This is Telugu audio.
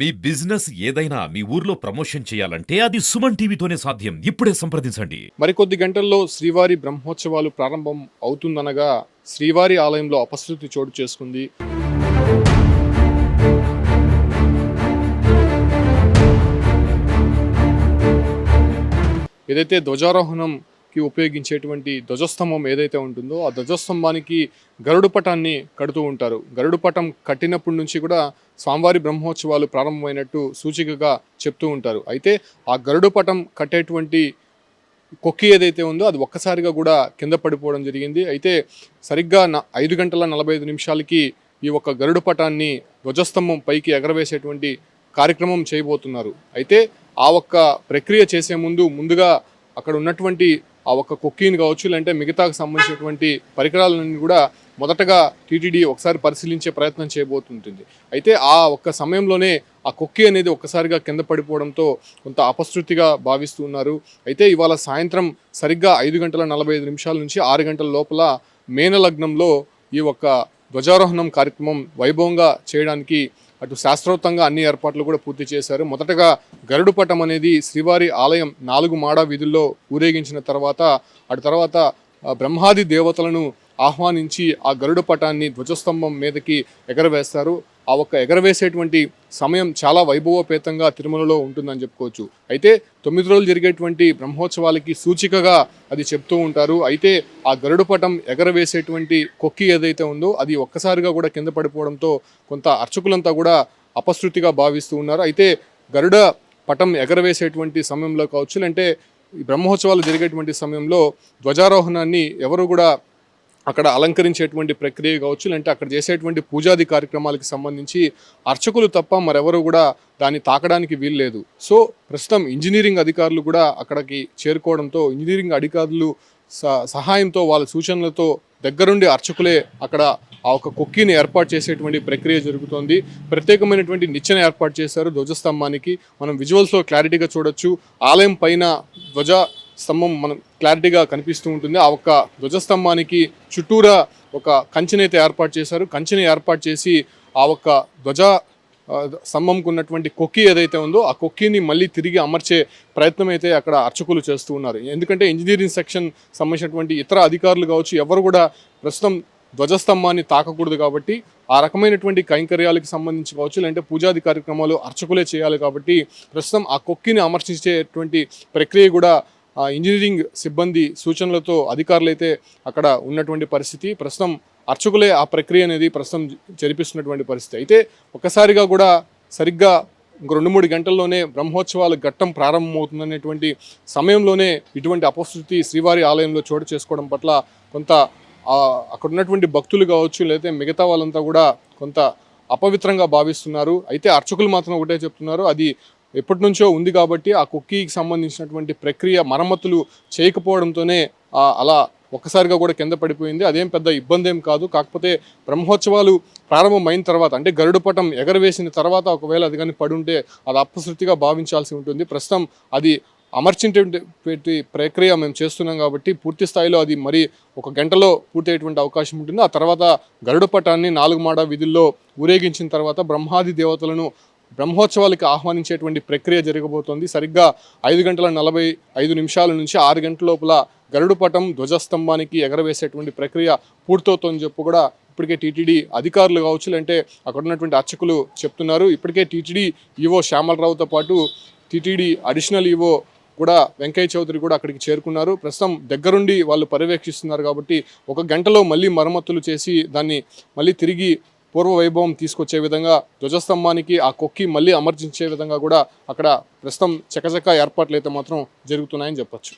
మీ బిజినెస్ ఏదైనా మీ ఊర్లో ప్రమోషన్ చేయాలంటే అది సుమన్ టీవీతోనే సాధ్యం. ఇప్పుడే సంప్రదించండి. మరికొద్ది గంటల్లో శ్రీవారి బ్రహ్మోత్సవాలు ప్రారంభం అవుతుందనగా శ్రీవారి ఆలయంలో అపశృతి చోటు చేసుకుంది. ఏదైతే ధ్వజారోహణంకి ఉపయోగించేటువంటి ధ్వజస్తంభం ఏదైతే ఉంటుందో ఆ ధ్వజస్తంభానికి గరుడు పటాన్ని కడుతూ ఉంటారు. గరుడు పటం కట్టినప్పటి నుంచి కూడా స్వామివారి బ్రహ్మోత్సవాలు ప్రారంభమైనట్టు సూచికగా చెప్తూ ఉంటారు. అయితే ఆ గరుడు పటం కట్టేటువంటి కొక్కి ఏదైతే ఉందో అది ఒక్కసారిగా కూడా కింద పడిపోవడం జరిగింది. అయితే సరిగ్గా 5:45 ఈ ఒక్క గరుడు పటాన్ని ధ్వజస్తంభం పైకి ఎగరవేసేటువంటి కార్యక్రమం చేయబోతున్నారు. అయితే ఆ ఒక్క ప్రక్రియ చేసే ముందుగా అక్కడ ఉన్నటువంటి ఆ ఒక్క కొక్కీని కావచ్చు, లేదంటే మిగతాకు సంబంధించినటువంటి పరికరాలన్నీ కూడా మొదటగా టీటీడీ ఒకసారి పరిశీలించే ప్రయత్నం చేయబోతుంటుంది. అయితే ఆ ఒక్క సమయంలోనే ఆ కొక్కి అనేది ఒక్కసారిగా కింద పడిపోవడంతో కొంత అపశృతిగా భావిస్తూ ఉన్నారు. అయితే ఇవాళ సాయంత్రం సరిగ్గా 5:45 నుంచి 6 గంటల లోపల మేనలగ్నంలో ఈ ఒక్క ధ్వజారోహణం కార్యక్రమం వైభవంగా చేయడానికి అటు శాస్త్రోక్తంగా అన్ని ఏర్పాట్లు కూడా పూర్తి చేశారు. మొదటగా గరుడు పటం అనేది శ్రీవారి ఆలయం 4 మాడా వీధుల్లో ఊరేగించిన తర్వాత అటు తర్వాత బ్రహ్మాది దేవతలను ఆహ్వానించి ఆ గరుడ పటాన్ని ధ్వజస్తంభం మీదకి ఎగరవేస్తారు. ఆ ఒక్క ఎగరవేసేటువంటి సమయం చాలా వైభవోపేతంగా తిరుమలలో ఉంటుందని చెప్పుకోవచ్చు. అయితే 9 రోజులు జరిగేటువంటి బ్రహ్మోత్సవాలకి సూచికగా అది చెప్తూ ఉంటారు. అయితే ఆ గరుడు పటం ఎగరవేసేటువంటి కొక్కి ఏదైతే ఉందో అది ఒక్కసారిగా కూడా కింద పడిపోవడంతో కొంత అర్చకులంతా కూడా అపశృతిగా భావిస్తూ ఉన్నారు. అయితే గరుడ పటం ఎగరవేసేటువంటి సమయంలో కావచ్చు, అంటే ఈ బ్రహ్మోత్సవాలు జరిగేటువంటి సమయంలో ధ్వజారోహణాన్ని ఎవరు కూడా అక్కడ అలంకరించేటువంటి ప్రక్రియ కావచ్చు, లేదంటే అక్కడ చేసేటువంటి పూజాది కార్యక్రమాలకు సంబంధించి అర్చకులు తప్ప మరెవరు కూడా దాన్ని తాకడానికి వీల్లేదు. సో ప్రస్తుతం ఇంజనీరింగ్ అధికారులు కూడా అక్కడికి చేరుకోవడంతో ఇంజనీరింగ్ అధికారులు సహాయంతో వాళ్ళ సూచనలతో దగ్గరుండి అర్చకులే అక్కడ ఆ ఒక కొక్కిని ఏర్పాటు చేసేటువంటి ప్రక్రియ జరుగుతోంది. ప్రత్యేకమైనటువంటి నిచ్చెన ఏర్పాటు చేశారు ధ్వజస్తంభానికి. మనం విజువల్స్లో క్లారిటీగా చూడొచ్చు. ఆలయం పైన ధ్వజ స్తంభం మనం క్లారిటీగా కనిపిస్తూ ఉంటుంది. ఆ ఒక్క ధ్వజస్తంభానికి చుట్టూరా ఒక కంచెనైతే ఏర్పాటు చేశారు. కంచెని ఏర్పాటు చేసి ఆ ఒక్క ధ్వజ స్తంభంకు ఉన్నటువంటి కొక్కి ఏదైతే ఉందో ఆ కొక్కిని మళ్ళీ తిరిగి అమర్చే ప్రయత్నం అయితే అక్కడ అర్చకులు చేస్తూ ఉన్నారు. ఎందుకంటే ఇంజనీరింగ్ సెక్షన్ సంబంధించినటువంటి ఇతర అధికారులు కావచ్చు ఎవరు కూడా ప్రస్తుతం ధ్వజస్తంభాన్ని తాకకూడదు కాబట్టి ఆ రకమైనటువంటి కైంకర్యాలకు సంబంధించి కావచ్చు, లేదంటే పూజాది కార్యక్రమాలు అర్చకులే చేయాలి కాబట్టి ప్రస్తుతం ఆ కొక్కిని అమర్చించేటువంటి ప్రక్రియ కూడా ఇంజనీరింగ్ సిబ్బంది సూచనలతో అధికారులు అయితే అక్కడ ఉన్నటువంటి పరిస్థితి. ప్రస్తుతం అర్చకులే ఆ ప్రక్రియ అనేది ప్రస్తుతం జరిపిస్తున్నటువంటి పరిస్థితి. అయితే ఒక్కసారిగా కూడా సరిగ్గా ఇంకో 2-3 గంటల్లోనే బ్రహ్మోత్సవాల ఘట్టం ప్రారంభమవుతుందనేటువంటి సమయంలోనే ఇటువంటి అపశృతి శ్రీవారి ఆలయంలో చోటు చేసుకోవడం పట్ల కొంత అక్కడ ఉన్నటువంటి భక్తులు కావచ్చు, లేకపోతే మిగతా వాళ్ళంతా కూడా కొంత అపవిత్రంగా భావిస్తున్నారు. అయితే అర్చకులు మాత్రం ఒకటే చెప్తున్నారు, అది ఎప్పటి నుంచో ఉంది కాబట్టి ఆ కుక్కీకి సంబంధించినటువంటి ప్రక్రియ మరమ్మతులు చేయకపోవడంతోనే అలా ఒక్కసారిగా కూడా కింద పడిపోయింది. అదేం పెద్ద ఇబ్బంది ఏం కాదు. కాకపోతే బ్రహ్మోత్సవాలు ప్రారంభమైన తర్వాత, అంటే గరుడు పటం ఎగరవేసిన తర్వాత ఒకవేళ అది కానీ పడుంటే అది అపశృతిగా భావించాల్సి ఉంటుంది. ప్రస్తుతం అది అమర్చేటువంటి ప్రక్రియ మేము చేస్తున్నాం కాబట్టి పూర్తి స్థాయిలో అది మరి 1 గంటలో పూర్తయ్యేటువంటి అవకాశం ఉంటుంది. ఆ తర్వాత గరుడు పటాన్ని 4 మాడా వీధుల్లో ఊరేగించిన తర్వాత బ్రహ్మాది దేవతలను బ్రహ్మోత్సవాలకి ఆహ్వానించేటువంటి ప్రక్రియ జరగబోతోంది. సరిగ్గా 5:45 నుంచి 6 గంటల లోపల గరుడు పటం ధ్వజస్తంభానికి ఎగరవేసేటువంటి ప్రక్రియ పూర్తవుతోందని చెప్పు కూడా ఇప్పటికే టీటీడీ అధికారులు కావచ్చు, అంటే అక్కడ ఉన్నటువంటి అర్చకులు చెప్తున్నారు. ఇప్పటికే టీటీడీ ఈవో శ్యామలరావుతో పాటు టీటీడీ అడిషనల్ ఈవో కూడా వెంకయ్య చౌదరి కూడా అక్కడికి చేరుకున్నారు. ప్రస్తుతం దగ్గరుండి వాళ్ళు పర్యవేక్షిస్తున్నారు కాబట్టి 1 గంటలో మళ్ళీ మరమ్మతులు చేసి దాన్ని మళ్ళీ తిరిగి పూర్వ వైభవం తీసుకొచ్చే విధంగా ధ్వజస్తంభానికి ఆ కొక్కి మళ్ళీ అమర్చించే విధంగా కూడా అక్కడ ప్రస్తుతం చకచక ఏర్పాట్లు అయితే మాత్రం జరుగుతున్నాయని చెప్పొచ్చు.